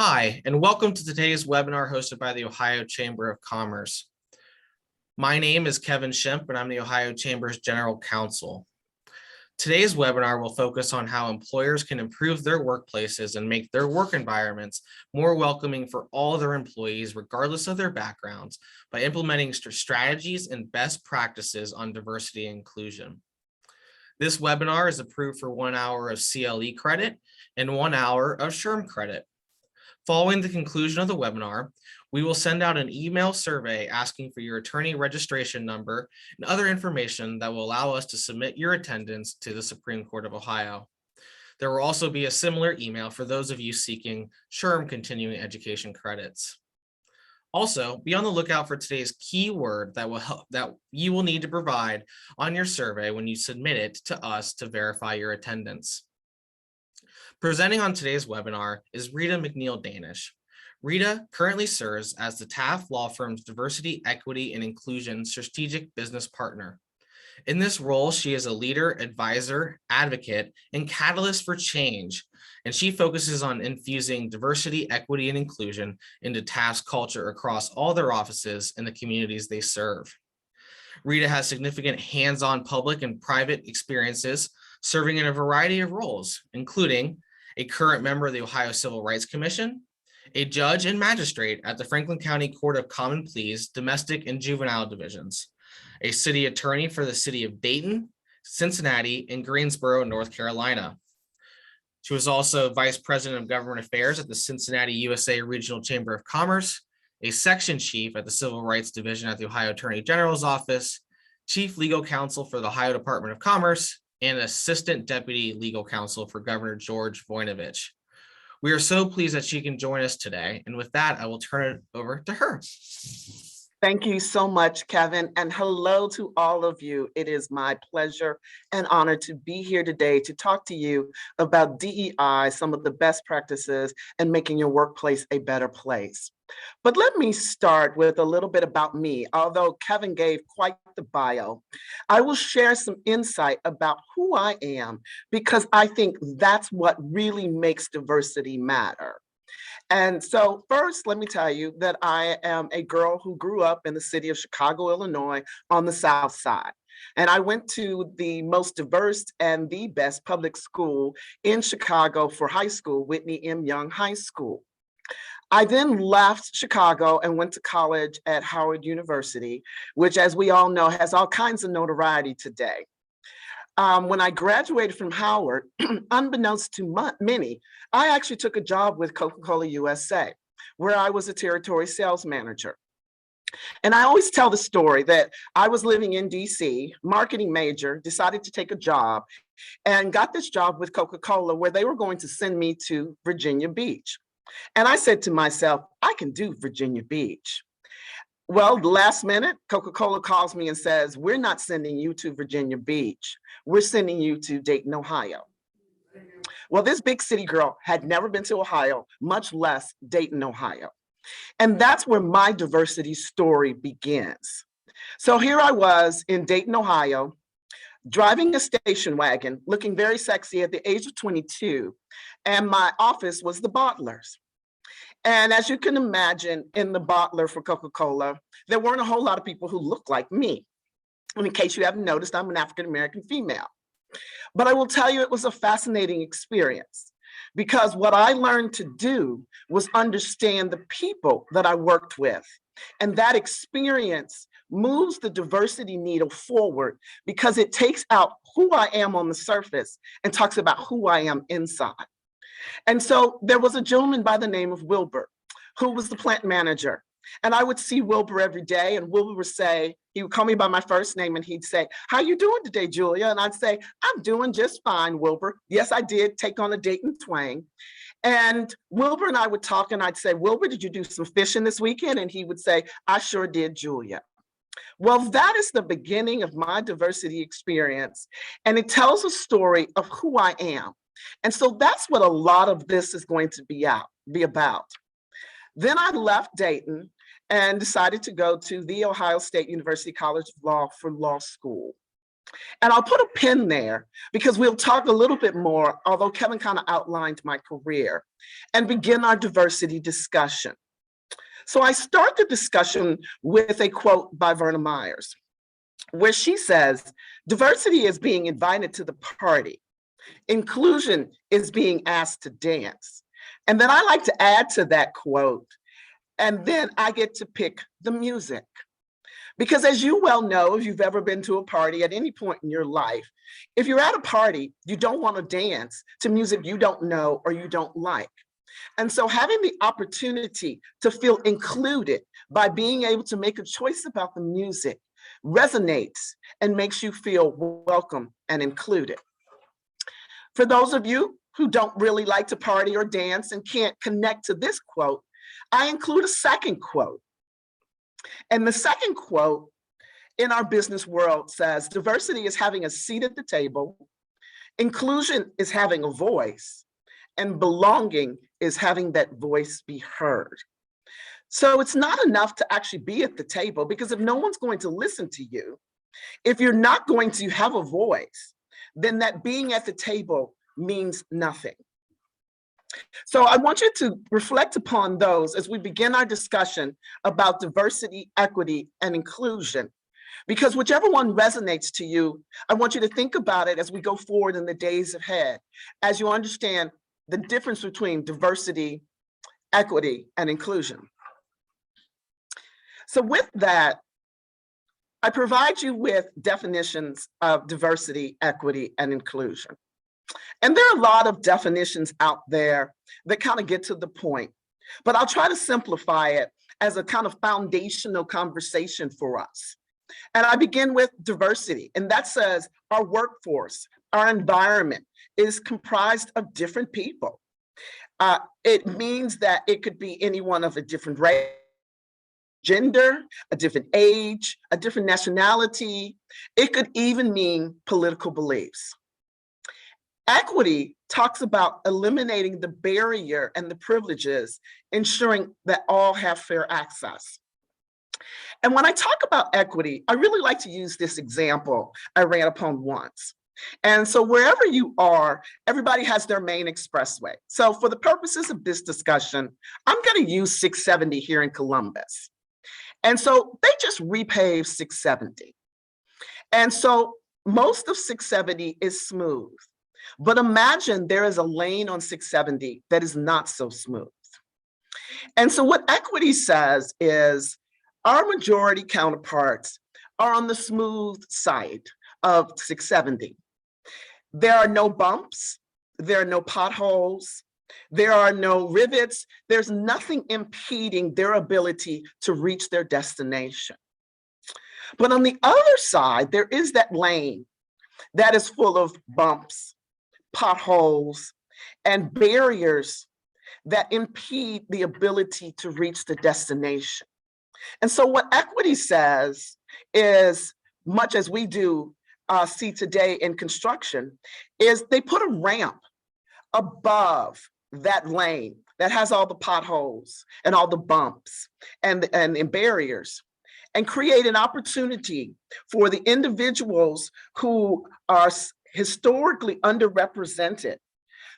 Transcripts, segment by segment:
Hi, and welcome to today's webinar hosted by the Ohio Chamber of Commerce. My name is Kevin Shemp, and I'm the Ohio Chamber's General Counsel. Today's webinar will focus on how employers can improve their workplaces and make their work environments more welcoming for all their employees, regardless of their backgrounds, by implementing strategies and best practices on diversity and inclusion. This webinar is approved for 1 hour of CLE credit and 1 hour of SHRM credit. Following the conclusion of the webinar, we will send out an email survey asking for your attorney registration number and other information that will allow us to submit your attendance to the Supreme Court of Ohio. There will also be a similar email for those of you seeking SHRM continuing education credits. Also, be on the lookout for today's keyword that you will need to provide on your survey when you submit it to us to verify your attendance. Presenting on today's webinar is Rita McNeil-Danish. Rita currently serves as the Taft Law Firm's Diversity, Equity, and Inclusion Strategic Business Partner. In this role, she is a leader, advisor, advocate, and catalyst for change, and she focuses on infusing diversity, equity, and inclusion into Taft's culture across all their offices and the communities they serve. Rita has significant hands-on public and private experiences serving in a variety of roles, including a current member of the Ohio Civil Rights Commission, a judge and magistrate at the Franklin County Court of Common Pleas, Domestic and Juvenile Divisions, a city attorney for the city of Dayton, Cincinnati, and Greensboro, North Carolina. She was also Vice President of Government Affairs at the Cincinnati USA Regional Chamber of Commerce, a section chief at the Civil Rights Division at the Ohio Attorney General's Office, chief legal counsel for the Ohio Department of Commerce, and Assistant Deputy Legal Counsel for Governor George Voinovich. We are so pleased that she can join us today. And with that, I will turn it over to her. Thank you so much, Kevin, and hello to all of you. It is my pleasure and honor to be here today to talk to you about DEI, some of the best practices, and making your workplace a better place. But let me start with a little bit about me. Although Kevin gave quite the bio, I will share some insight about who I am because I think that's what really makes diversity matter. And so first, let me tell you that I am a girl who grew up in the city of Chicago, Illinois, on the South Side. And I went to the most diverse and the best public school in Chicago for high school, Whitney M. Young High School. I then left Chicago and went to college at Howard University, which, as we all know, has all kinds of notoriety today. When I graduated from Howard, unbeknownst to many, I actually took a job with Coca-Cola USA, where I was a territory sales manager. And I always tell the story that I was living in DC, marketing major, decided to take a job, and got this job with Coca-Cola where they were going to send me to Virginia Beach. And I said to myself, I can do Virginia Beach. Well, last minute, Coca-Cola calls me and says, we're not sending you to Virginia Beach. We're sending you to Dayton, Ohio. Well, this big city girl had never been to Ohio, much less Dayton, Ohio. And that's where my diversity story begins. So here I was in Dayton, Ohio, driving a station wagon, looking very sexy at the age of 22, and my office was the bottler's. And as you can imagine, in the bottler for Coca-Cola, there weren't a whole lot of people who looked like me. And in case you haven't noticed, I'm an African-American female. But I will tell you, it was a fascinating experience because what I learned to do was understand the people that I worked with. And that experience moves the diversity needle forward because it takes out who I am on the surface and talks about who I am inside. And so there was a gentleman by the name of Wilbur, who was the plant manager. And I would see Wilbur every day, and Wilbur would say, he would call me by my first name, and he'd say, how you doing today, Julia? And I'd say, I'm doing just fine, Wilbur. Yes, I did take on a Dayton twang. And Wilbur and I would talk, and I'd say, Wilbur, did you do some fishing this weekend? And he would say, I sure did, Julia. Well, that is the beginning of my diversity experience, and it tells a story of who I am. And so that's what a lot of this is going to be about. Then I left Dayton and decided to go to the Ohio State University College of Law for law school. And I'll put a pin there because we'll talk a little bit more, although Kevin kind of outlined my career, and begin our diversity discussion. So I start the discussion with a quote by Verna Myers, where she says, diversity is being invited to the party. Inclusion is being asked to dance. And then I like to add to that quote, and then I get to pick the music. Because as you well know, if you've ever been to a party at any point in your life, if you're at a party, you don't want to dance to music you don't know or you don't like. And so having the opportunity to feel included by being able to make a choice about the music resonates and makes you feel welcome and included. For those of you who don't really like to party or dance and can't connect to this quote, I include a second quote. And the second quote in our business world says, diversity is having a seat at the table, inclusion is having a voice, and belonging is having that voice be heard. So it's not enough to actually be at the table, because if no one's going to listen to you, if you're not going to have a voice, then that being at the table means nothing. So I want you to reflect upon those as we begin our discussion about diversity, equity, and inclusion. Because whichever one resonates to you, I want you to think about it as we go forward in the days ahead, as you understand the difference between diversity, equity, and inclusion. So with that, I provide you with definitions of diversity, equity, and inclusion. And there are a lot of definitions out there that kind of get to the point, but I'll try to simplify it as a kind of foundational conversation for us. And I begin with diversity, and that says our workforce, our environment is comprised of different people. It means that it could be anyone of a different race, gender, a different age, a different nationality. It could even mean political beliefs. Equity talks about eliminating the barrier and the privileges, ensuring that all have fair access. And when I talk about equity, I really like to use this example I ran upon once. And so wherever you are, everybody has their main expressway. So for the purposes of this discussion, I'm going to use 670 here in Columbus. And so they just repaved 670. And so most of 670 is smooth. But imagine there is a lane on 670 that is not so smooth. And so what equity says is our majority counterparts are on the smooth side of 670. There are no bumps, there are no potholes, there are no rivets, there's nothing impeding their ability to reach their destination. But on the other side, there is that lane that is full of bumps, potholes, and barriers that impede the ability to reach the destination. And so what equity says is, much as we do see today in construction, is they put a ramp above that lane that has all the potholes and all the bumps and barriers, and create an opportunity for the individuals who are historically underrepresented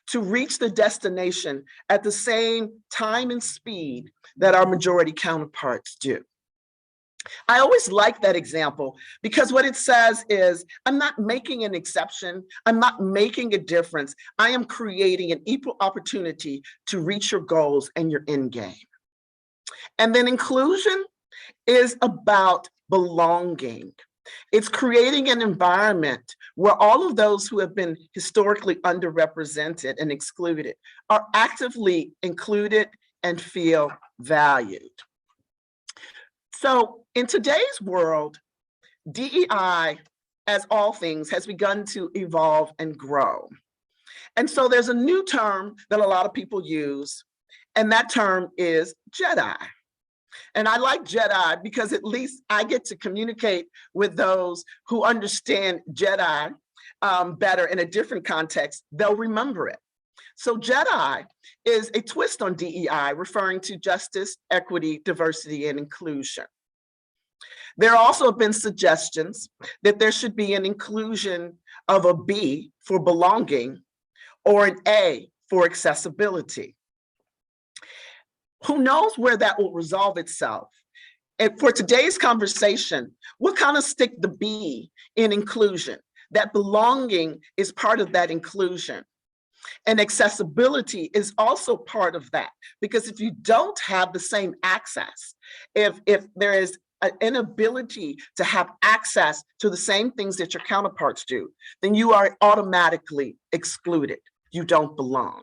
to reach the destination at the same time and speed that our majority counterparts do. I always like that example because what it says is, I'm not making an exception, I'm not making a difference, I am creating an equal opportunity to reach your goals and your end game. And then inclusion is about belonging. It's creating an environment where all of those who have been historically underrepresented and excluded are actively included and feel valued. So in today's world, DEI, as all things, has begun to evolve and grow. And so there's a new term that a lot of people use, and that term is Jedi. And I like Jedi because at least I get to communicate with those who understand Jedi better in a different context. They'll remember it. So Jedi is a twist on DEI, referring to justice, equity, diversity, and inclusion. There also have been suggestions that there should be an inclusion of a B for belonging or an A for accessibility. Who knows where that will resolve itself? And for today's conversation, we'll kind of stick the B in inclusion. That belonging is part of that inclusion. And accessibility is also part of that, because if you don't have the same access, if there is an inability to have access to the same things that your counterparts do, then you are automatically excluded. You don't belong.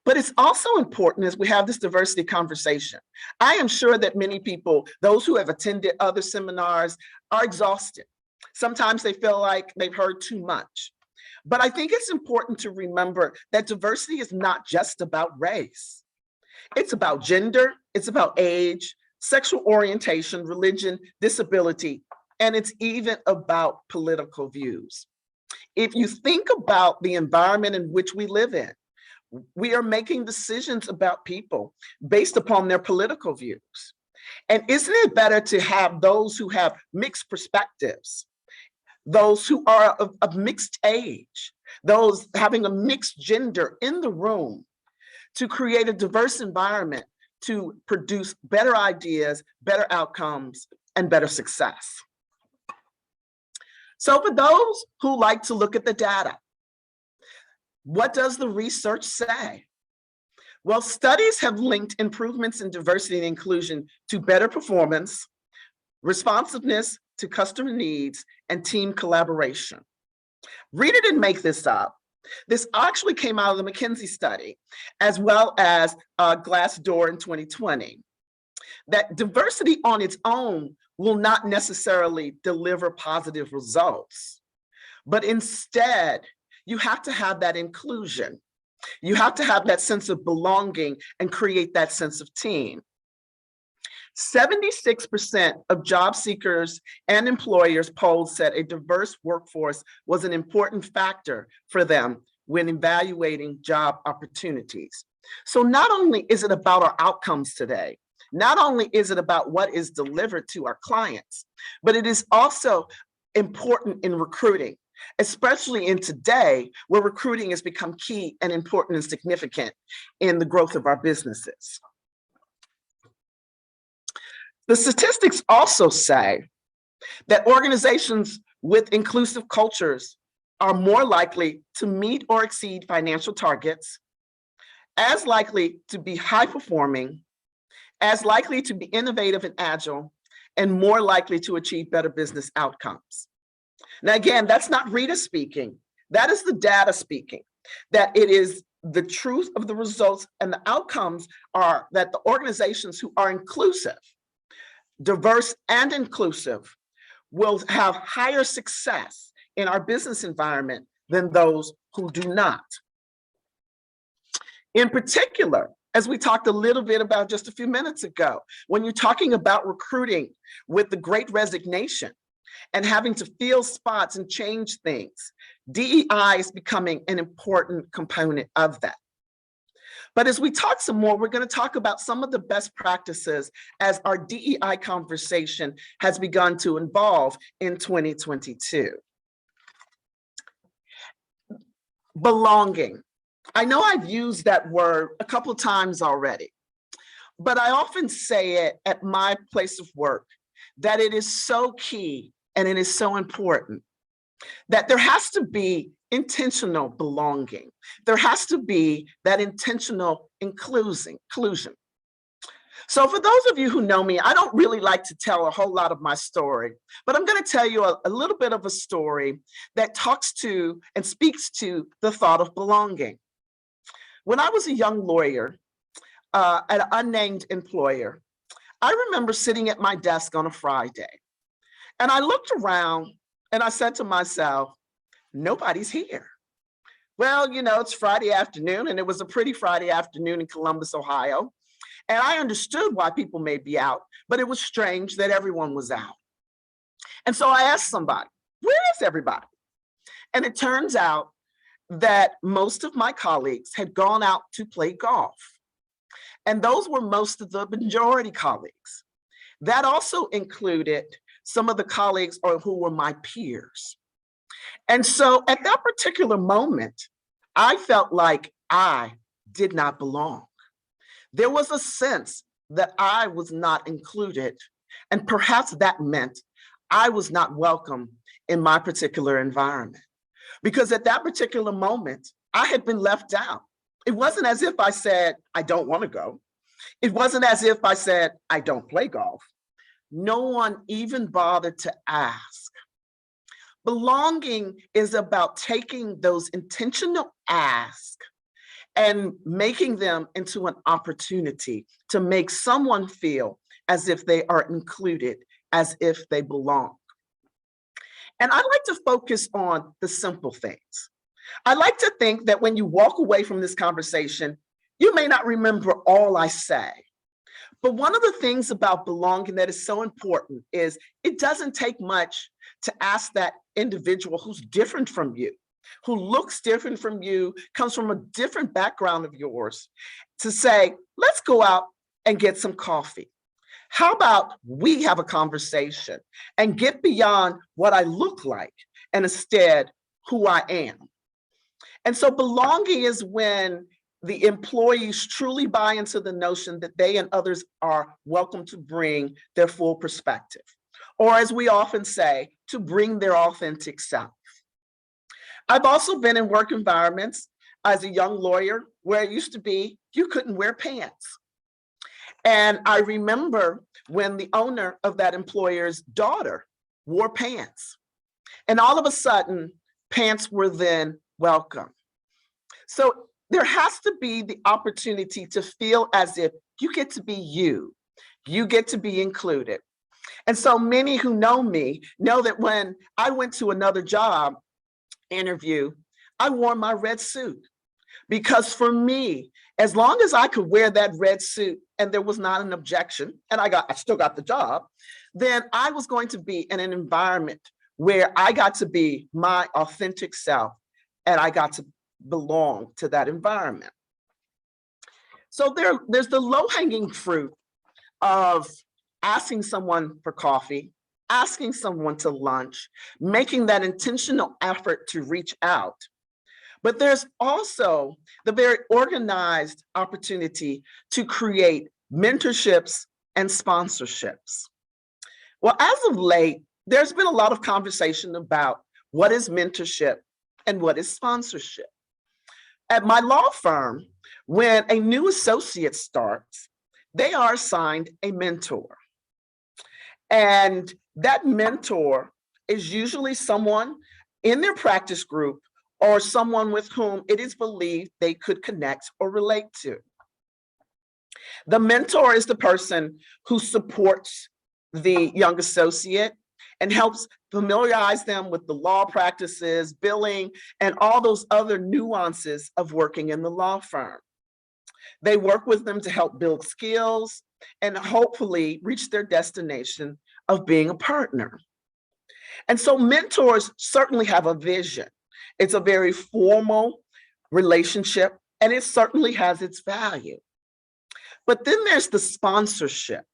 But it's also important as we have this diversity conversation. I am sure that many people, those who have attended other seminars, are exhausted. Sometimes they feel like they've heard too much. But I think it's important to remember that diversity is not just about race. It's about gender, it's about age, sexual orientation, religion, disability, and it's even about political views. If you think about the environment in which we live in, we are making decisions about people based upon their political views. And isn't it better to have those who have mixed perspectives, those who are of mixed age, those having a mixed gender in the room, to create a diverse environment to produce better ideas, better outcomes, and better success? So for those who like to look at the data, what does the research say? Well, studies have linked improvements in diversity and inclusion to better performance, responsiveness to customer needs, and team collaboration. Rita didn't make this up. This actually came out of the McKinsey study, as well as Glassdoor in 2020. That diversity on its own will not necessarily deliver positive results, but instead, you have to have that inclusion. You have to have that sense of belonging and create that sense of team. 76% of job seekers and employers polled said a diverse workforce was an important factor for them when evaluating job opportunities. So not only is it about our outcomes today, not only is it about what is delivered to our clients, but it is also important in recruiting, especially in today where recruiting has become key and important and significant in the growth of our businesses. The statistics also say that organizations with inclusive cultures are more likely to meet or exceed financial targets, as likely to be high performing, as likely to be innovative and agile, and more likely to achieve better business outcomes. Now, again, that's not Rita speaking. That is the data speaking, that it is the truth of the results, and the outcomes are that the organizations who are inclusive, diverse and inclusive, will have higher success in our business environment than those who do not. In particular, as we talked a little bit about just a few minutes ago, when you're talking about recruiting with the Great Resignation and having to fill spots and change things, DEI is becoming an important component of that. But as we talk some more, we're going to talk about some of the best practices as our DEI conversation has begun to evolve in 2022. Belonging. I know I've used that word a couple of times already, but I often say it at my place of work that it is so key and it is so important that there has to be intentional belonging. There has to be that intentional inclusion. So for those of you who know me, I don't really like to tell a whole lot of my story, but I'm going to tell you a little bit of a story that talks to and speaks to the thought of belonging. When I was a young lawyer at an unnamed employer, I remember sitting at my desk on a Friday, and I looked around and I said to myself, nobody's here. Well, you know, it's Friday afternoon, and it was a pretty Friday afternoon in Columbus, Ohio. And I understood why people may be out, but it was strange that everyone was out. And so I asked somebody, where is everybody? And it turns out that most of my colleagues had gone out to play golf. And those were most of the majority colleagues. That also included some of the colleagues who were my peers. And so at that particular moment, I felt like I did not belong. There was a sense that I was not included, and perhaps that meant I was not welcome in my particular environment. Because at that particular moment, I had been left out. It wasn't as if I said, I don't want to go. It wasn't as if I said, I don't play golf. No one even bothered to ask. Belonging is about taking those intentional asks and making them into an opportunity to make someone feel as if they are included, as if they belong. And I like to focus on the simple things. I like to think that when you walk away from this conversation, you may not remember all I say. But one of the things about belonging that is so important is it doesn't take much to ask that individual who's different from you, who looks different from you, comes from a different background of yours, to say, let's go out and get some coffee. How about we have a conversation and get beyond what I look like and instead who I am? And so belonging is when the employees truly buy into the notion that they and others are welcome to bring their full perspective, or as we often say, to bring their authentic self. I've also been in work environments as a young lawyer where it used to be you couldn't wear pants. And I remember when the owner of that employer's daughter wore pants. And all of a sudden, pants were then welcome. So there has to be the opportunity to feel as if you get to be you get to be included. And so many who know me know that when I went to another job interview, I wore my red suit. Because for me, as long as I could wear that red suit and there was not an objection, and I still got the job, then I was going to be in an environment where I got to be my authentic self and I got to belong to that environment. So there's the low-hanging fruit of asking someone for coffee, asking someone to lunch, making that intentional effort to reach out. But there's also the very organized opportunity to create mentorships and sponsorships. Well, as of late, there's been a lot of conversation about what is mentorship and what is sponsorship. At my law firm, when a new associate starts, they are assigned a mentor. And that mentor is usually someone in their practice group or someone with whom it is believed they could connect or relate to. The mentor is the person who supports the young associate and helps familiarize them with the law practices, billing, and all those other nuances of working in the law firm. They work with them to help build skills and hopefully reach their destination of being a partner. And so mentors certainly have a vision. It's a very formal relationship, and it certainly has its value. But then there's the sponsorship.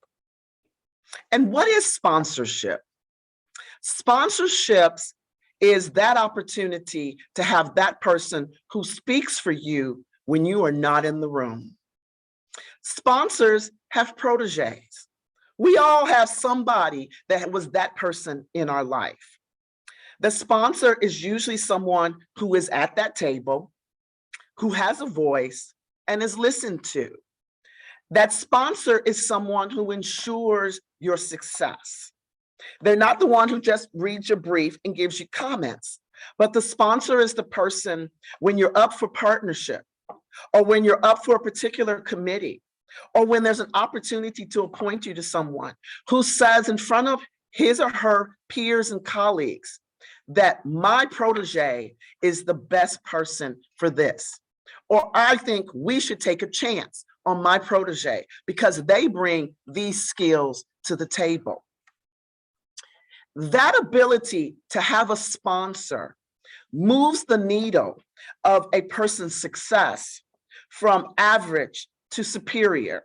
And what is sponsorship? Sponsorships is that opportunity to have that person who speaks for you when you are not in the room. Sponsors have proteges. We all have somebody that was that person in our life. The sponsor is usually someone who is at that table, who has a voice, and is listened to. That sponsor is someone who ensures your success. They're not the one who just reads your brief and gives you comments, but the sponsor is the person when you're up for partnership, or when you're up for a particular committee, or when there's an opportunity to appoint you to someone who says in front of his or her peers and colleagues that my protege is the best person for this. Or I think we should take a chance on my protege because they bring these skills to the table. That ability to have a sponsor moves the needle of a person's success from average to superior.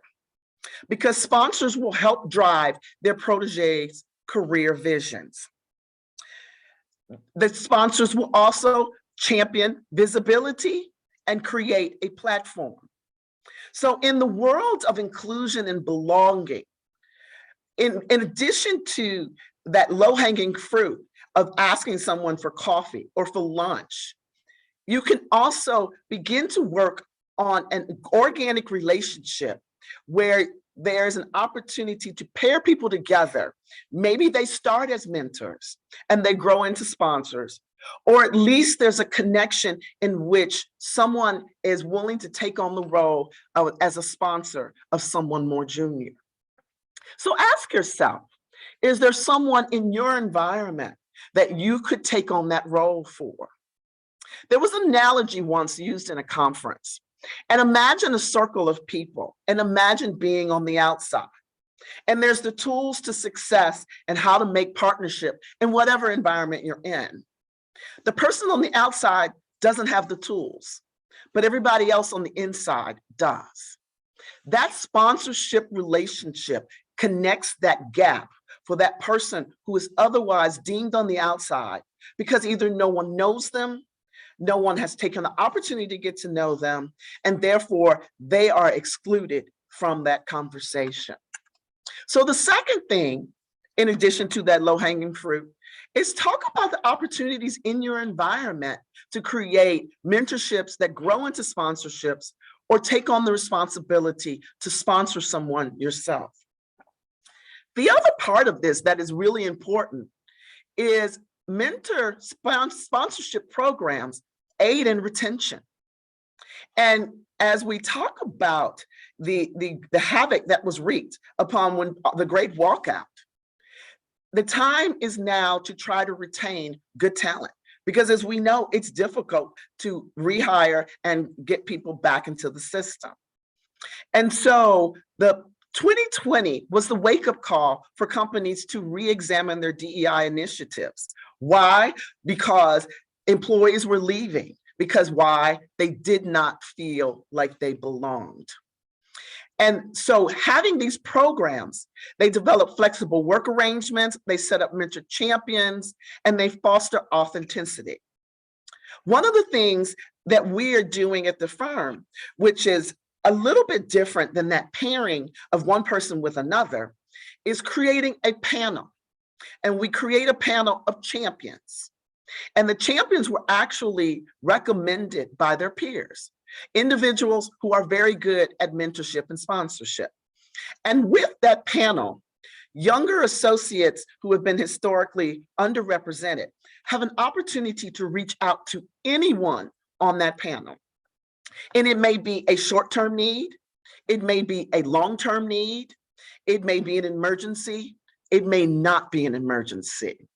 because sponsors will help drive their proteges' career visions. The sponsors will also champion visibility and create a platform. So in the world of inclusion and belonging, in addition to that low-hanging fruit of asking someone for coffee or for lunch, you can also begin to work on an organic relationship where there's an opportunity to pair people together. Maybe they start as mentors and they grow into sponsors, or at least there's a connection in which someone is willing to take on the role as a sponsor of someone more junior. So ask yourself, is there someone in your environment that you could take on that role for? There was an analogy once used in a conference. And imagine a circle of people, and imagine being on the outside. And there's the tools to success and how to make partnership in whatever environment you're in. The person on the outside doesn't have the tools, but everybody else on the inside does. That sponsorship relationship connects that gap for that person who is otherwise deemed on the outside because either no one knows them, no one has taken the opportunity to get to know them, and therefore they are excluded from that conversation. So the second thing, in addition to that low-hanging fruit, is talk about the opportunities in your environment to create mentorships that grow into sponsorships or take on the responsibility to sponsor someone yourself. The other part of this that is really important is sponsorship programs aid in retention. And as we talk about the havoc that was wreaked upon when the great walkout, the time is now to try to retain good talent, because as we know, it's difficult to rehire and get people back into the system. And so the 2020 was the wake-up call for companies to re-examine their DEI initiatives. Why? Because employees were leaving. Because why? They did not feel like they belonged. And so having these programs, they develop flexible work arrangements, they set up mentor champions, and they foster authenticity. One of the things that we are doing at the firm, which is a little bit different than that pairing of one person with another, is creating a panel. And we create a panel of champions. And the champions were actually recommended by their peers, individuals who are very good at mentorship and sponsorship. And with that panel, younger associates who have been historically underrepresented have an opportunity to reach out to anyone on that panel. And it may be a short-term need, it may be a long-term need, it may be an emergency, it may not be an emergency.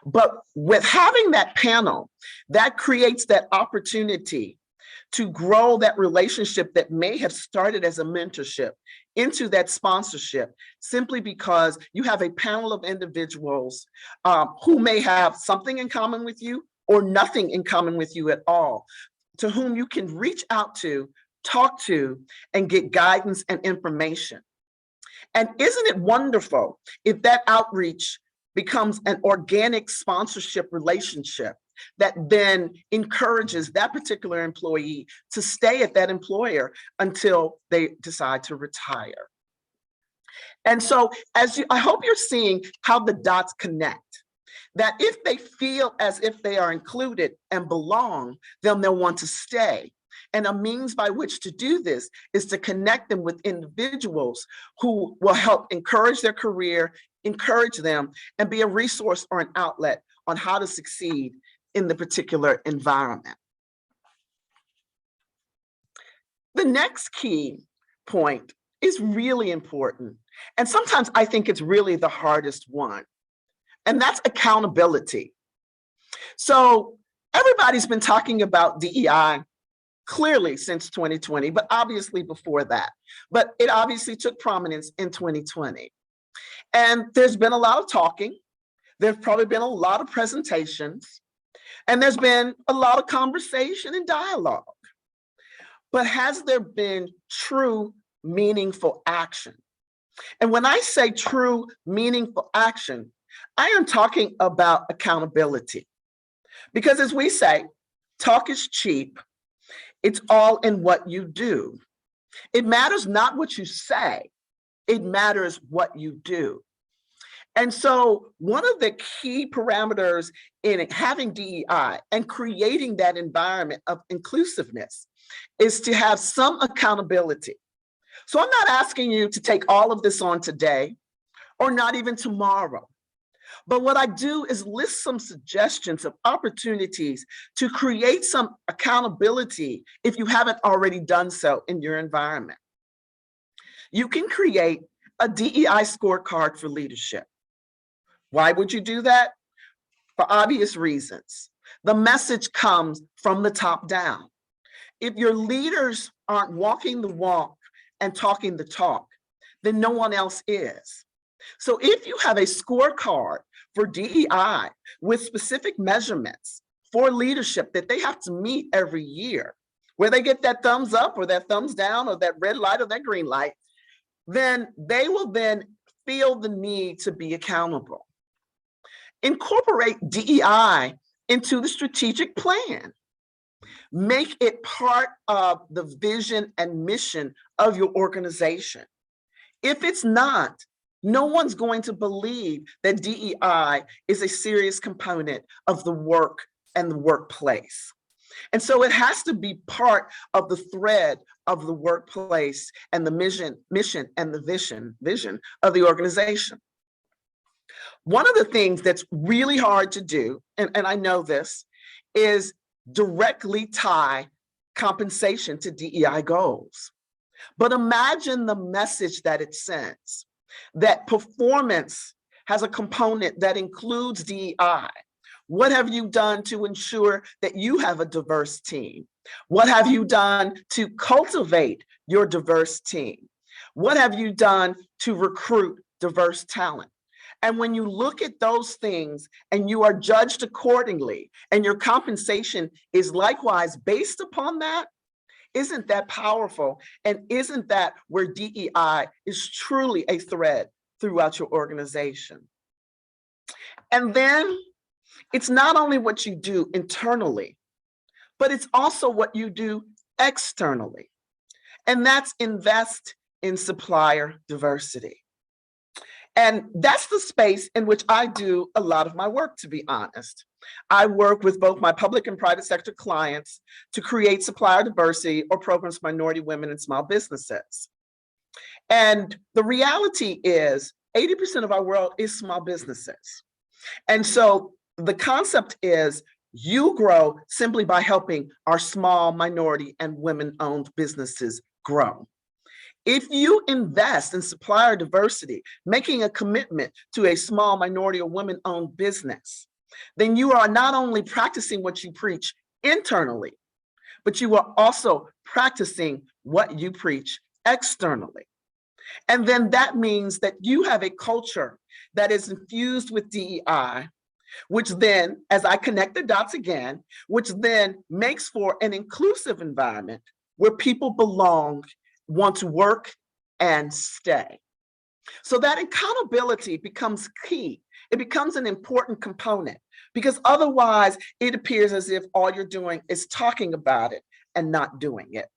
But with having that panel, that creates that opportunity to grow that relationship that may have started as a mentorship into that sponsorship, simply because you have a panel of individuals who may have something in common with you or nothing in common with you at all, to whom you can reach out to, talk to, and get guidance and information. And isn't it wonderful if that outreach becomes an organic sponsorship relationship that then encourages that particular employee to stay at that employer until they decide to retire? And so I hope you're seeing how the dots connect, that if they feel as if they are included and belong, then they'll want to stay. And a means by which to do this is to connect them with individuals who will help encourage their career, encourage them, and be a resource or an outlet on how to succeed in the particular environment. The next key point is really important. And sometimes I think it's really the hardest one, and that's accountability. So everybody's been talking about DEI clearly since 2020, but obviously before that. But it obviously took prominence in 2020. And there's been a lot of talking. There's probably been a lot of presentations, and there's been a lot of conversation and dialogue. But has there been true, meaningful action And when I say true, meaningful action, I am talking about accountability. Because as we say, talk is cheap. It's all in what you do. It matters not what you say, it matters what you do. And so one of the key parameters in having DEI and creating that environment of inclusiveness is to have some accountability. So I'm not asking you to take all of this on today or not even tomorrow. But what I do is list some suggestions of opportunities to create some accountability if you haven't already done so in your environment. You can create a DEI scorecard for leadership. Why would you do that? For obvious reasons. The message comes from the top down. If your leaders aren't walking the walk and talking the talk, then no one else is. So if you have a scorecard for DEI with specific measurements for leadership that they have to meet every year, where they get that thumbs up or that thumbs down or that red light or that green light, then they will then feel the need to be accountable. Incorporate DEI into the strategic plan. Make it part of the vision and mission of your organization. If it's not, no one's going to believe that DEI is a serious component of the work and the workplace. And so it has to be part of the thread of the workplace and the mission and the vision of the organization. One of the things that's really hard to do, and I know this, is directly tie compensation to DEI goals. But imagine the message that it sends, that performance has a component that includes DEI. What have you done to ensure that you have a diverse team? What have you done to cultivate your diverse team? What have you done to recruit diverse talent? And when you look at those things and you are judged accordingly, and your compensation is likewise based upon that, isn't that powerful? And isn't that where DEI is truly a thread throughout your organization? And then it's not only what you do internally, but it's also what you do externally. And that's invest in supplier diversity. And that's the space in which I do a lot of my work, to be honest. I work with both my public and private sector clients to create supplier diversity or programs for minority women and small businesses. And the reality is 80% of our world is small businesses. And so the concept is you grow simply by helping our small minority and women-owned businesses grow. If you invest in supplier diversity, making a commitment to a small minority or women-owned business, then you are not only practicing what you preach internally, but you are also practicing what you preach externally. And then that means that you have a culture that is infused with DEI, which then, as I connect the dots again, which then makes for an inclusive environment where people belong, want to work, and stay. So that accountability becomes key. It becomes an important component because otherwise it appears as if all you're doing is talking about it and not doing it.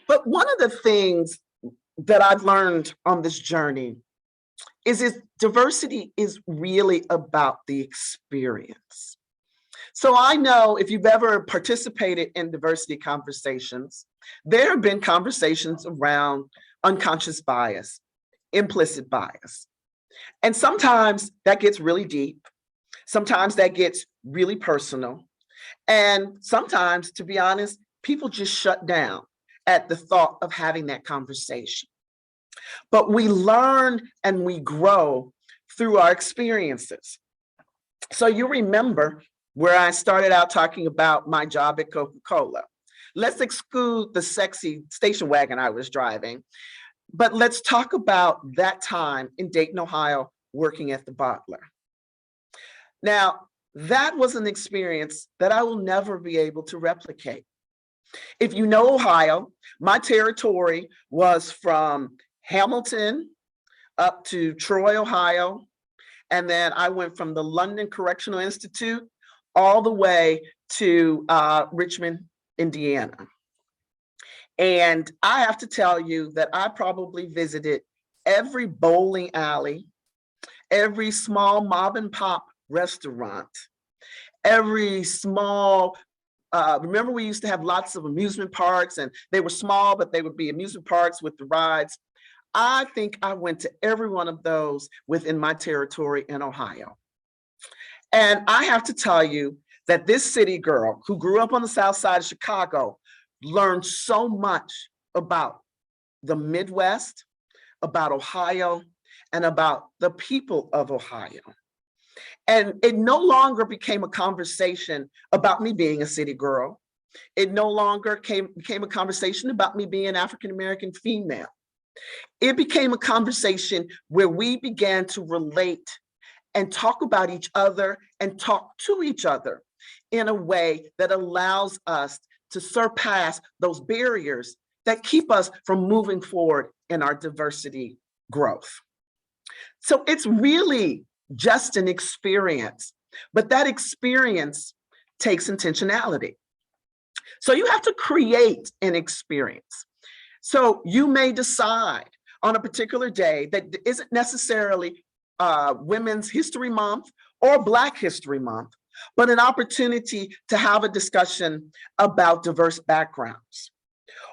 But one of the things that I've learned on this journey is diversity is really about the experience. So I know if you've ever participated in diversity conversations, there have been conversations around unconscious bias, implicit bias. And sometimes that gets really deep. Sometimes that gets really personal. And sometimes, to be honest, people just shut down at the thought of having that conversation. But we learn and we grow through our experiences. So you remember where I started out talking about my job at Coca-Cola. Let's exclude the sexy station wagon I was driving, but let's talk about that time in Dayton, Ohio, working at the bottler. Now, that was an experience that I will never be able to replicate. If you know Ohio, my territory was from Hamilton up to Troy, Ohio. And then I went from the London Correctional Institute all the way to Richmond, Indiana. And I have to tell you that I probably visited every bowling alley, every small mom and pop restaurant, every small, remember we used to have lots of amusement parks, and they were small, but they would be amusement parks with the rides. I think I went to every one of those within my territory in Ohio. And I have to tell you that this city girl who grew up on the south side of Chicago learned so much about the Midwest, about Ohio, and about the people of Ohio. And it no longer became a conversation about me being a city girl. It no longer became a conversation about me being an African-American female. It became a conversation where we began to relate and talk about each other and talk to each other in a way that allows us to surpass those barriers that keep us from moving forward in our diversity growth. So it's really just an experience, but that experience takes intentionality. So you have to create an experience. So you may decide on a particular day that isn't necessarily Women's History Month or Black History Month, but an opportunity to have a discussion about diverse backgrounds,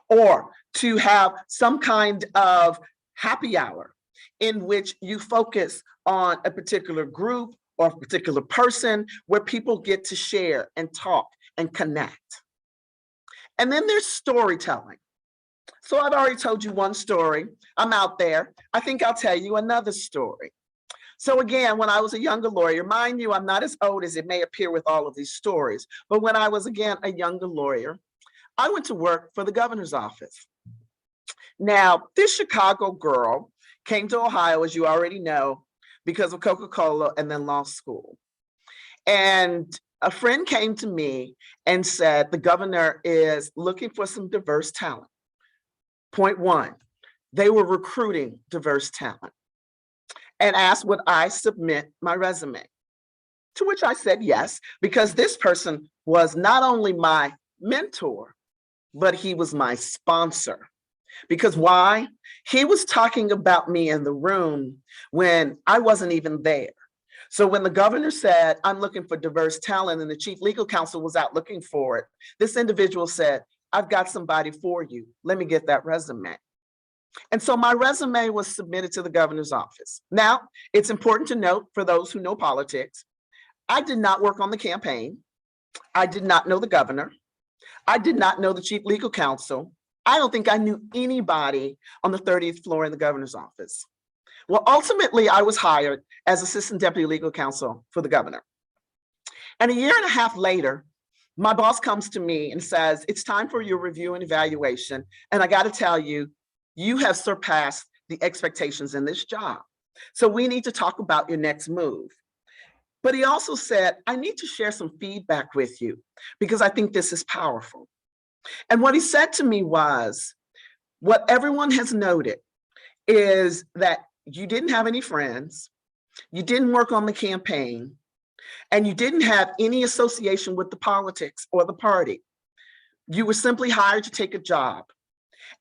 or to have some kind of happy hour in which you focus on a particular group or a particular person where people get to share and talk and connect. And then there's storytelling. So I've already told you one story. I'm out there. I think I'll tell you another story. So again, when I was a younger lawyer, mind you, I'm not as old as it may appear with all of these stories, but when I was, again, a younger lawyer, I went to work for the governor's office. Now, this Chicago girl came to Ohio, as you already know, because of Coca-Cola and then law school. And a friend came to me and said, the governor is looking for some diverse talent. Point one, they were recruiting diverse talent, and asked would I submit my resume, to which I said yes, because this person was not only my mentor, but he was my sponsor. Because why? He was talking about me in the room when I wasn't even there. So when the governor said, I'm looking for diverse talent, and the chief legal counsel was out looking for it, this individual said, I've got somebody for you. Let me get that resume. And so my resume was submitted to the governor's office. Now, it's important to note, for those who know politics, I did not work on the campaign. I did not know the governor. I did not know the chief legal counsel. I don't think I knew anybody on the 30th floor in the governor's office. Well, ultimately, I was hired as assistant deputy legal counsel for the governor. And a year and a half later, my boss comes to me and says, it's time for your review and evaluation. And I got to tell you, you have surpassed the expectations in this job. So we need to talk about your next move. But he also said, I need to share some feedback with you because I think this is powerful. And what he said to me was, what everyone has noted is that you didn't have any friends, you didn't work on the campaign, and you didn't have any association with the politics or the party. You were simply hired to take a job,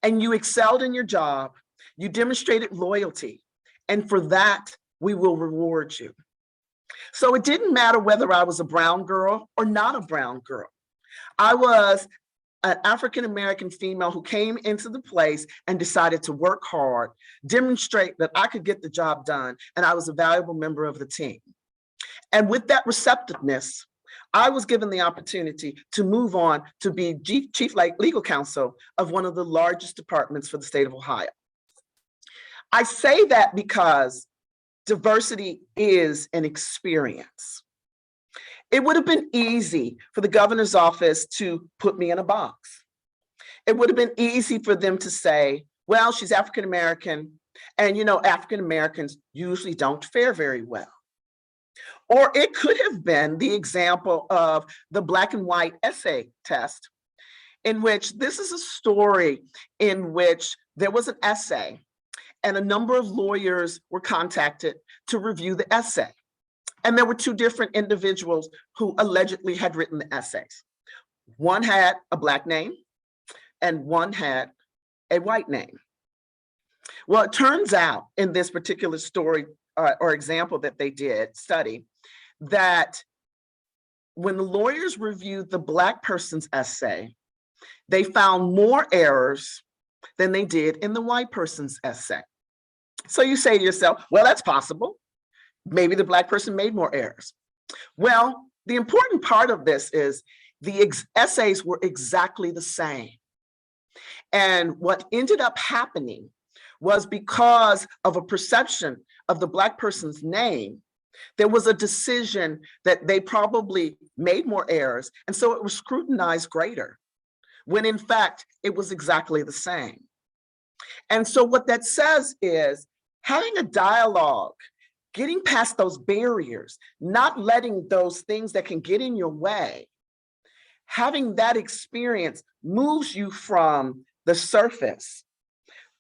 and you excelled in your job. You demonstrated loyalty, and for that, we will reward you. So it didn't matter whether I was a brown girl or not a brown girl. I was an African-American female who came into the place and decided to work hard, demonstrate that I could get the job done, and I was a valuable member of the team. And with that receptiveness, I was given the opportunity to move on to be chief legal counsel of one of the largest departments for the state of Ohio. I say that because diversity is an experience. It would have been easy for the governor's office to put me in a box. It would have been easy for them to say, well, she's African-American, and you know, African-Americans usually don't fare very well. Or it could have been the example of the black and white essay test, in which this is a story in which there was an essay and a number of lawyers were contacted to review the essay. And there were two different individuals who allegedly had written the essays. One had a Black name and one had a white name. Well, it turns out in this particular story or example that they did study that when the lawyers reviewed the Black person's essay, they found more errors than they did in the white person's essay. So you say to yourself, well, that's possible. Maybe the Black person made more errors. Well, the important part of this is the essays were exactly the same. And what ended up happening was because of a perception of the Black person's name, there was a decision that they probably made more errors. And so it was scrutinized greater, when in fact, it was exactly the same. And so what that says is having a dialogue, getting past those barriers, not letting those things that can get in your way, having that experience moves you from the surface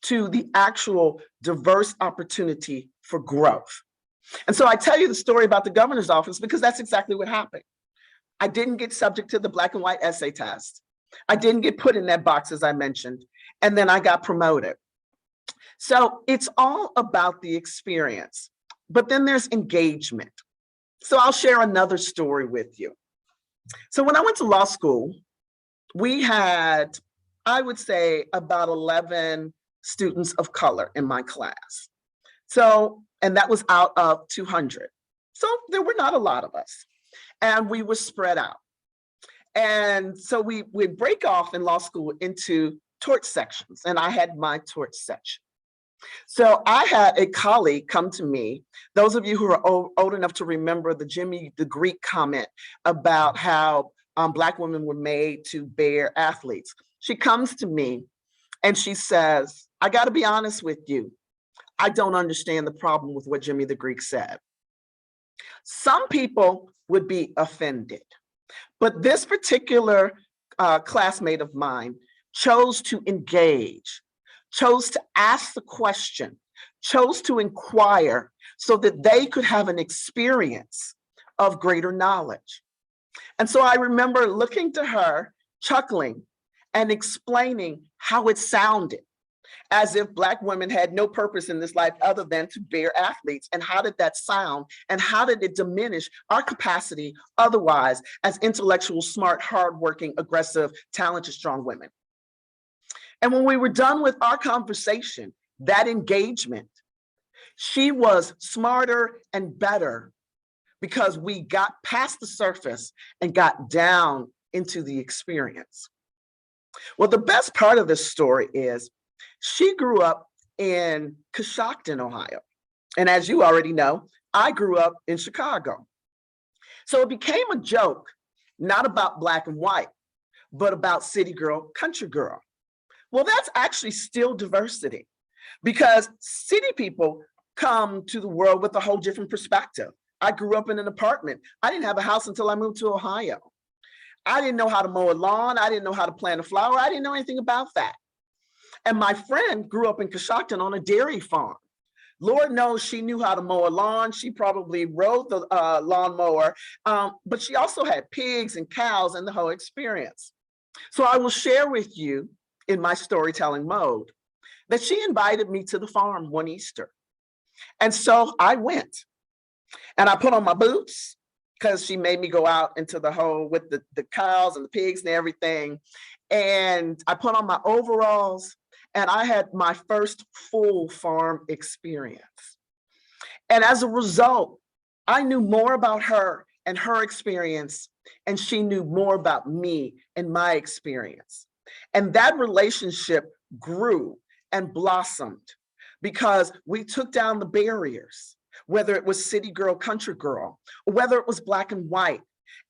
to the actual diverse opportunity for growth. And so I tell you the story about the governor's office because that's exactly what happened. I didn't get subject to the Black and white essay test. I didn't get put in that box, as I mentioned, and then I got promoted. So it's all about the experience, but then there's engagement. So I'll share another story with you. So when I went to law school, we had, I would say, about 11 students of color in my class. So, and that was out of 200. So there were not a lot of us, and we were spread out. And so we would break off in law school into tort sections, and I had my tort section. So I had a colleague come to me, those of you who are old enough to remember the Jimmy the Greek comment about how Black women were made to bear athletes. She comes to me and she says, I gotta be honest with you, I don't understand the problem with what Jimmy the Greek said. Some people would be offended, but this particular classmate of mine chose to engage, chose to ask the question, chose to inquire so that they could have an experience of greater knowledge. And so I remember looking to her, chuckling and explaining how it sounded, as if Black women had no purpose in this life other than to bear athletes. And how did that sound? And how did it diminish our capacity otherwise as intellectual, smart, hardworking, aggressive, talented, strong women? And when we were done with our conversation, that engagement, she was smarter and better because we got past the surface and got down into the experience. Well, the best part of this story is she grew up in Coshocton, Ohio. And as you already know, I grew up in Chicago. So it became a joke, not about Black and white, but about city girl, country girl. Well, that's actually still diversity, because city people come to the world with a whole different perspective. I grew up in an apartment. I didn't have a house until I moved to Ohio. I didn't know how to mow a lawn. I didn't know how to plant a flower. I didn't know anything about that. And my friend grew up in Coshocton on a dairy farm. Lord knows she knew how to mow a lawn. She probably rode the lawnmower, but she also had pigs and cows and the whole experience. So I will share with you in my storytelling mode that she invited me to the farm one Easter. And so I went and I put on my boots because she made me go out into the hole with the cows and the pigs and everything. And I put on my overalls and I had my first full farm experience. And as a result, I knew more about her and her experience, and she knew more about me and my experience. And that relationship grew and blossomed because we took down the barriers, whether it was city girl, country girl, or whether it was Black and white.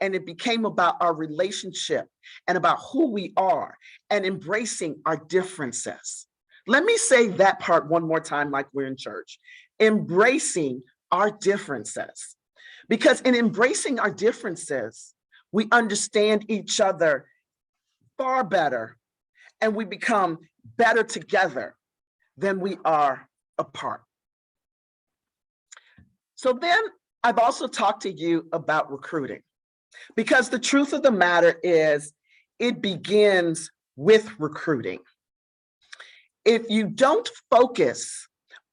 And it became about our relationship and about who we are and embracing our differences. Let me say that part one more time, like we're in church. Embracing our differences. Because in embracing our differences, we understand each other far better, and we become better together than we are apart. So then I've also talked to you about recruiting, because the truth of the matter is it begins with recruiting. If you don't focus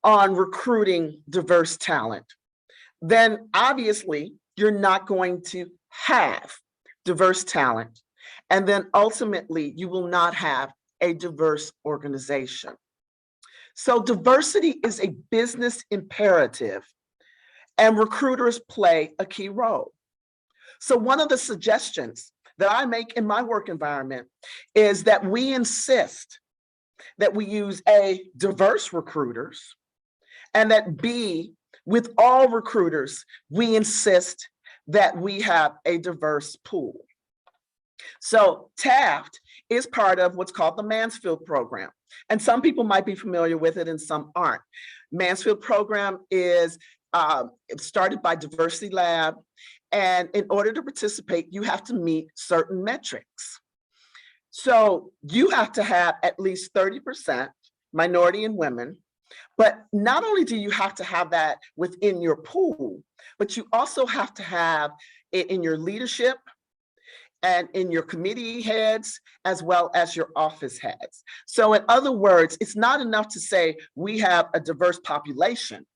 on recruiting diverse talent, then obviously you're not going to have diverse talent. And then ultimately you will not have a diverse organization. So diversity is a business imperative, and recruiters play a key role. So one of the suggestions that I make in my work environment is that we insist that we use A, diverse recruiters, and that B, with all recruiters, we insist that we have a diverse pool. So Taft is part of what's called the Mansfield program. And some people might be familiar with it and some aren't. Mansfield program is started by Diversity Lab. And in order to participate, you have to meet certain metrics. So you have to have at least 30% minority and women. But not only do you have to have that within your pool, but you also have to have it in your leadership and in your committee heads, as well as your office heads. So in other words, it's not enough to say we have a diverse population,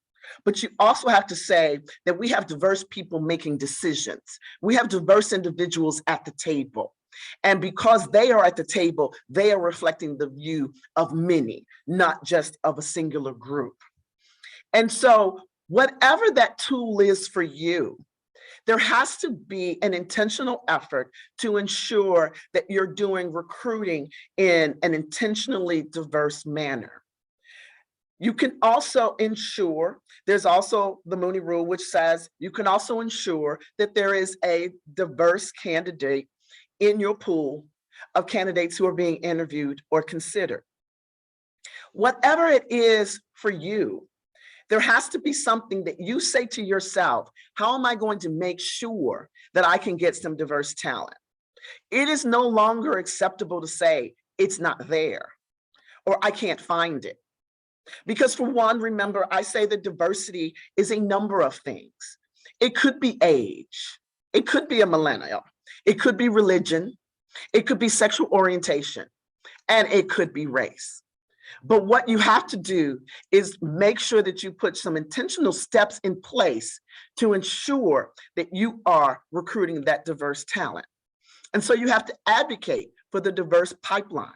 but you also have to say that we have diverse people making decisions. We have diverse individuals at the table. And because they are at the table, they are reflecting the view of many, not just of a singular group. And so whatever that tool is for you, there has to be an intentional effort to ensure that you're doing recruiting in an intentionally diverse manner. You can also ensure, there's also the Mooney Rule, which says you can also ensure that there is a diverse candidate in your pool of candidates who are being interviewed or considered. Whatever it is for you, there has to be something that you say to yourself, how am I going to make sure that I can get some diverse talent? It is no longer acceptable to say it's not there or I can't find it. Because for one, remember, I say that diversity is a number of things. It could be age, it could be a millennial, it could be religion, it could be sexual orientation, and it could be race. But what you have to do is make sure that you put some intentional steps in place to ensure that you are recruiting that diverse talent. And so you have to advocate for the diverse pipeline.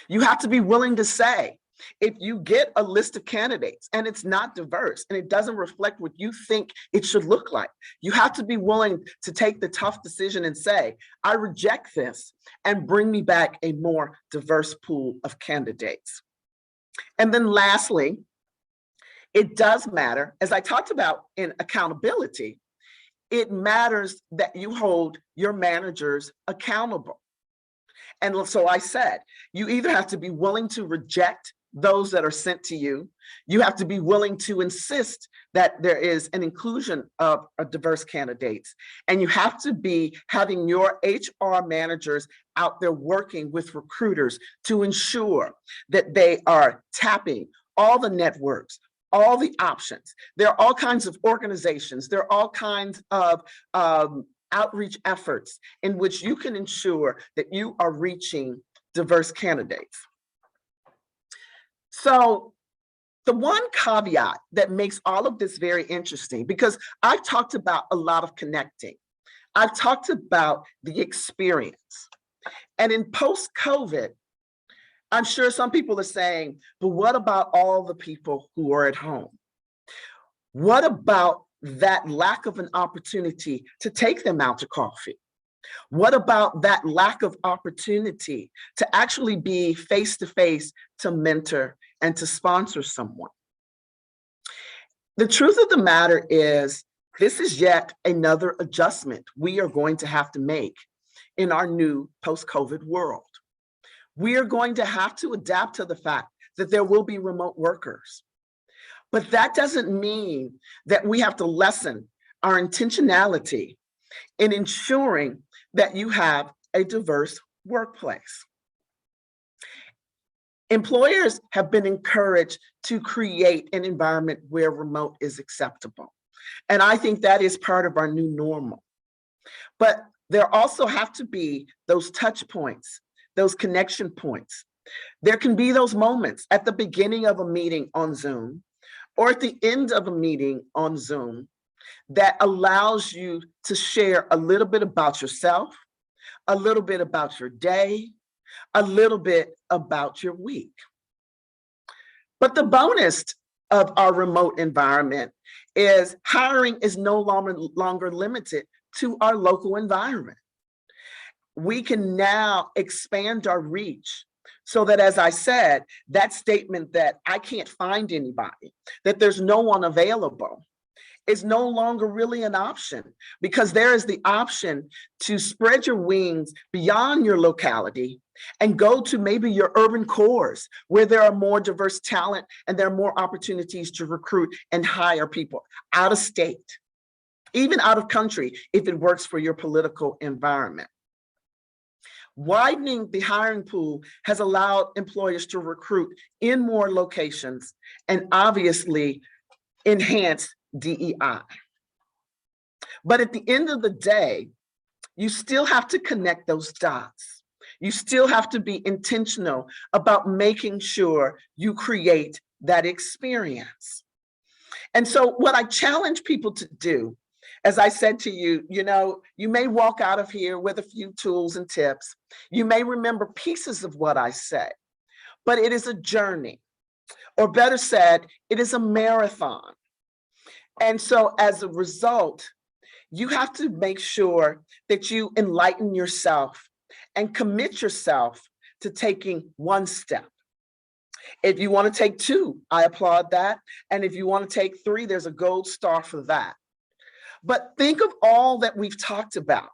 You have to be willing to say, if you get a list of candidates and it's not diverse and it doesn't reflect what you think it should look like, you have to be willing to take the tough decision and say, I reject this and bring me back a more diverse pool of candidates. And then lastly, it does matter, as I talked about in accountability, it matters that you hold your managers accountable. And so I said, you either have to be willing to reject those that are sent to you, you have to be willing to insist that there is an inclusion of diverse candidates, and you have to be having your HR managers out there working with recruiters to ensure that they are tapping all the networks, all the options. There are all kinds of organizations, there are all kinds of outreach efforts in which you can ensure that you are reaching diverse candidates. So the one caveat that makes all of this very interesting, because I've talked about a lot of connecting, I've talked about the experience. And in post-COVID, I'm sure some people are saying, but what about all the people who are at home? What about that lack of an opportunity to take them out to coffee? What about that lack of opportunity to actually be face-to-face to mentor and to sponsor someone? The truth of the matter is, this is yet another adjustment we are going to have to make in our new post-COVID world. We are going to have to adapt to the fact that there will be remote workers. But that doesn't mean that we have to lessen our intentionality in ensuring that you have a diverse workplace. Employers have been encouraged to create an environment where remote is acceptable. And I think that is part of our new normal. But there also have to be those touch points, those connection points. There can be those moments at the beginning of a meeting on Zoom or at the end of a meeting on Zoom that allows you to share a little bit about yourself, a little bit about your day, a little bit about your week. But the bonus of our remote environment is hiring is no longer limited to our local environment. We can now expand our reach so that, as I said, that statement that I can't find anybody, that there's no one available, is no longer really an option, because there is the option to spread your wings beyond your locality and go to maybe your urban cores where there are more diverse talent and there are more opportunities to recruit and hire people out of state, even out of country, if it works for your political environment. Widening the hiring pool has allowed employers to recruit in more locations and obviously enhance DEI. But at the end of the day, you still have to connect those dots. You still have to be intentional about making sure you create that experience. And so what I challenge people to do, as I said to you, you may walk out of here with a few tools and tips. You may remember pieces of what I said, but it is a journey, or better said, it is a marathon. And so as a result, you have to make sure that you enlighten yourself and commit yourself to taking one step. If you want to take two, I applaud that. And if you want to take three, there's a gold star for that. But think of all that we've talked about.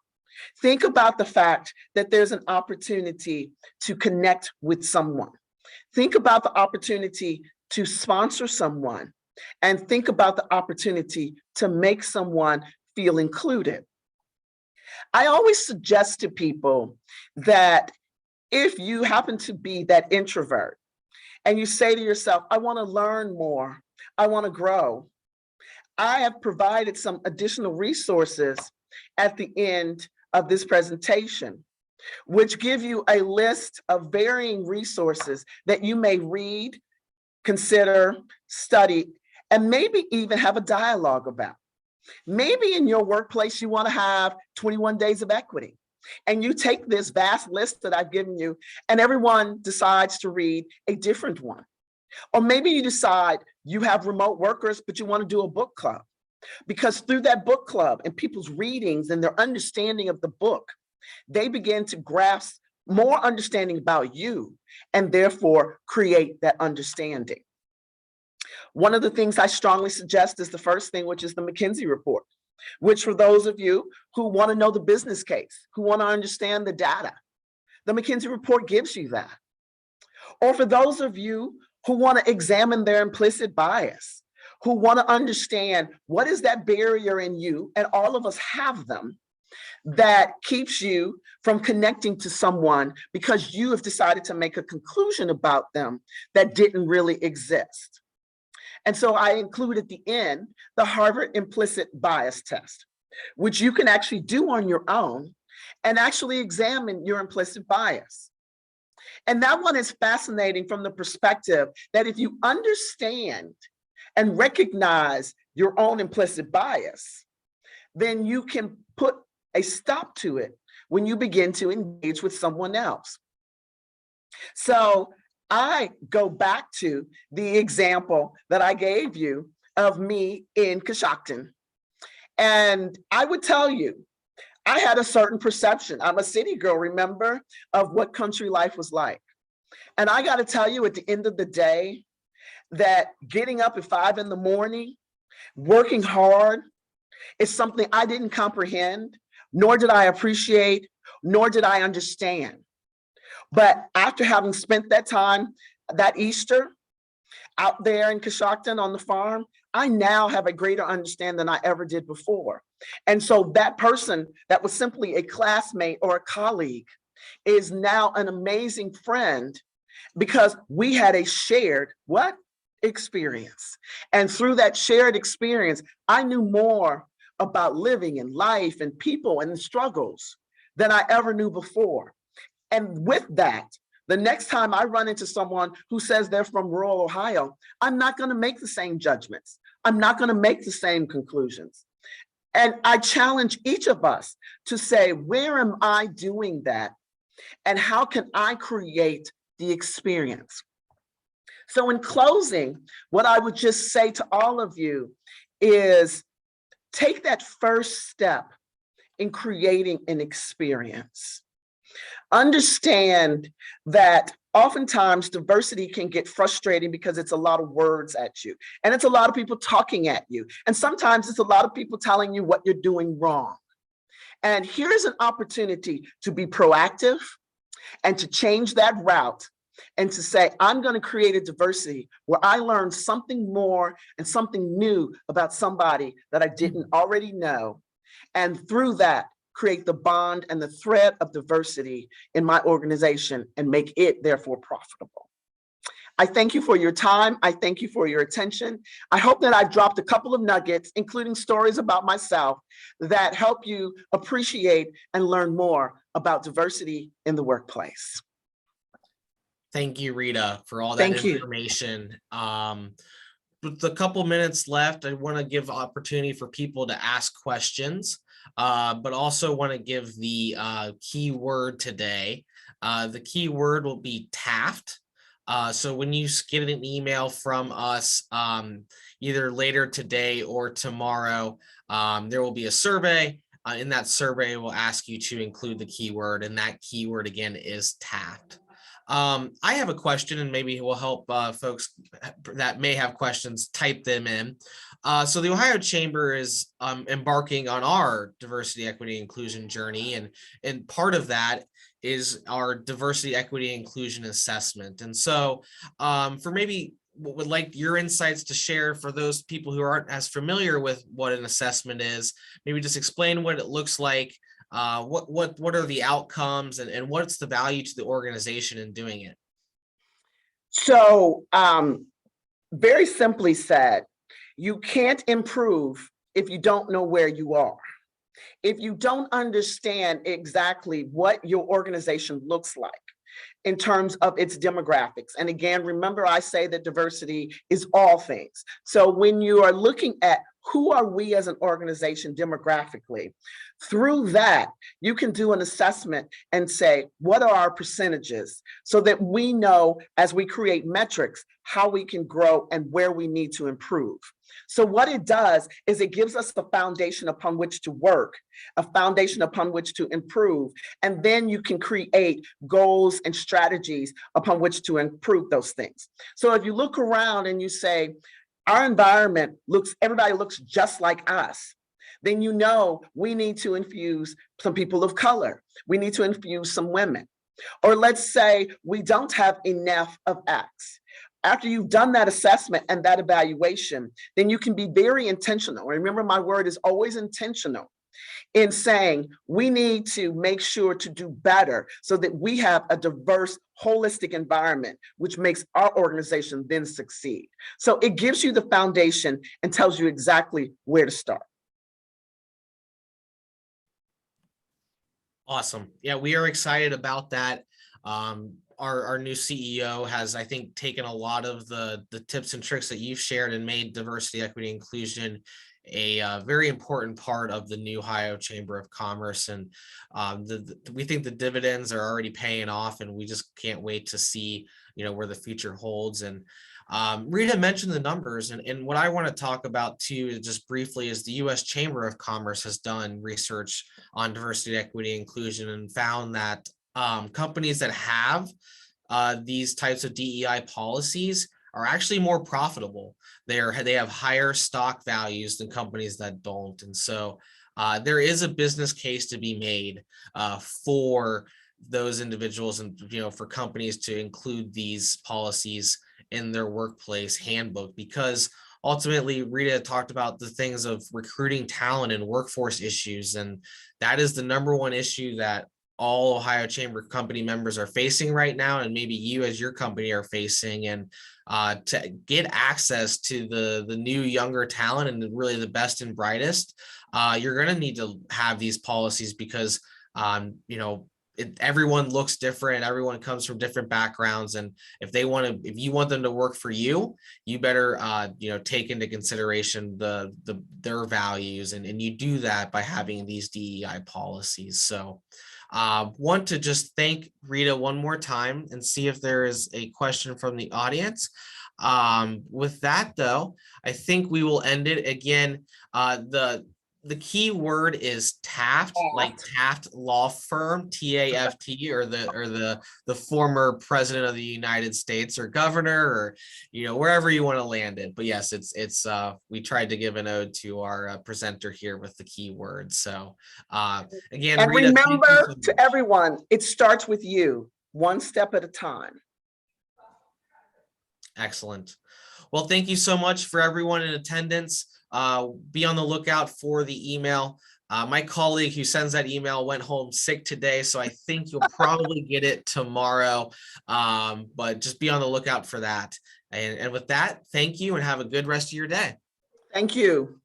Think about the fact that there's an opportunity to connect with someone. Think about the opportunity to sponsor someone, and think about the opportunity to make someone feel included. I always suggest to people that if you happen to be that introvert and you say to yourself, I want to learn more, I want to grow, I have provided some additional resources at the end of this presentation, which give you a list of varying resources that you may read, consider, study, and maybe even have a dialogue about. Maybe in your workplace, you want to have 21 days of equity, and you take this vast list that I've given you, and everyone decides to read a different one. Or maybe you decide you have remote workers, but you want to do a book club, because through that book club and people's readings and their understanding of the book, they begin to grasp more understanding about you and therefore create that understanding. One of the things I strongly suggest is the first thing, which is the McKinsey report, which for those of you who want to know the business case, who want to understand the data, the McKinsey report gives you that. Or for those of you who want to examine their implicit bias, who want to understand what is that barrier in you, and all of us have them, that keeps you from connecting to someone because you have decided to make a conclusion about them that didn't really exist. And so I include at the end the Harvard implicit bias test, which you can actually do on your own and actually examine your implicit bias. And that one is fascinating from the perspective that if you understand and recognize your own implicit bias, then you can put a stop to it when you begin to engage with someone else. So I go back to the example that I gave you of me in Coshocton. And I would tell you, I had a certain perception. I'm a city girl, remember, of what country life was like. And I got to tell you, at the end of the day, that getting up at 5 in the morning, working hard, is something I didn't comprehend, nor did I appreciate, nor did I understand. But after having spent that time, that Easter, out there in Coshocton on the farm, I now have a greater understanding than I ever did before. And so that person that was simply a classmate or a colleague is now an amazing friend because we had a shared what? Experience. And through that shared experience, I knew more about living and life and people and struggles than I ever knew before. And with that, the next time I run into someone who says they're from rural Ohio, I'm not going to make the same judgments. I'm not going to make the same conclusions. And I challenge each of us to say, where am I doing that? And how can I create the experience? So in closing, what I would just say to all of you is take that first step in creating an experience. Understand that oftentimes diversity can get frustrating because it's a lot of words at you, and it's a lot of people talking at you. And sometimes it's a lot of people telling you what you're doing wrong. And here's an opportunity to be proactive and to change that route and to say, I'm going to create a diversity where I learn something more and something new about somebody that I didn't already know. And through that, create the bond and the thread of diversity in my organization and make it therefore profitable. I thank you for your time. I thank you for your attention. I hope that I've dropped a couple of nuggets, including stories about myself, that help you appreciate and learn more about diversity in the workplace. Thank you, Rita, for all that Thank you. information. With a couple minutes left, I want to give opportunity for people to ask questions, but also want to give the key word today. The key word will be Taft. So when you get an email from us, either later today or tomorrow, there will be a survey. In that survey, we'll ask you to include the keyword, and that keyword again is Taft. I have a question, and maybe it will help folks that may have questions type them in. So the Ohio Chamber is embarking on our diversity, equity, inclusion journey, and part of that is our diversity, equity, inclusion assessment. And so for maybe would like your insights to share for those people who aren't as familiar with what an assessment is, maybe just explain what it looks like. What are the outcomes and what's the value to the organization in doing it? So very simply said, you can't improve if you don't know where you are. If you don't understand exactly what your organization looks like in terms of its demographics. And again, remember I say that diversity is all things. So when you are looking at who are we as an organization demographically, through that, you can do an assessment and say, what are our percentages? So that we know as we create metrics, how we can grow and where we need to improve. So what it does is it gives us a foundation upon which to work, a foundation upon which to improve, and then you can create goals and strategies upon which to improve those things. So if you look around and you say, our environment everybody looks just like us, then you know we need to infuse some people of color. We need to infuse some women. Or let's say we don't have enough of X. After you've done that assessment and that evaluation, then you can be very intentional. Remember, my word is always intentional in saying we need to make sure to do better so that we have a diverse, holistic environment, which makes our organization then succeed. So it gives you the foundation and tells you exactly where to start. Awesome. Yeah, we are excited about that. Our new CEO has, I think, taken a lot of the tips and tricks that you've shared and made diversity, equity, inclusion a very important part of the new Ohio Chamber of Commerce. And we think the dividends are already paying off, and we just can't wait to see, where the future holds. And Rita mentioned the numbers, and what I want to talk about too, just briefly, is the U.S. Chamber of Commerce has done research on diversity, equity, inclusion, and found that companies that have these types of DEI policies are actually more profitable. They have higher stock values than companies that don't. And so there is a business case to be made for those individuals and for companies to include these policies in their workplace handbook, because ultimately Rita talked about the things of recruiting talent and workforce issues, and that is the number one issue that all Ohio Chamber company members are facing right now, and maybe you as your company are facing, and to get access to the new younger talent and really the best and brightest, you're going to need to have these policies because everyone looks different, everyone comes from different backgrounds, and if you want them to work for you, you better take into consideration their values, and you do that by having these DEI policies. So want to just thank Rita one more time and see if there is a question from the audience. With that though, I think we will end it again. The key word is Taft, like Taft Law Firm, TAFT, or the former president of the United States, or governor, or wherever you want to land it. But yes, it's we tried to give an ode to our presenter here with the key words. So again, and Rita, remember, to everyone, it starts with you, one step at a time. Excellent. Well, thank you so much for everyone in attendance. Be on the lookout for the email. My colleague who sends that email went home sick today, so I think you'll probably get it tomorrow. But just be on the lookout for that. And with that, thank you and have a good rest of your day. Thank you.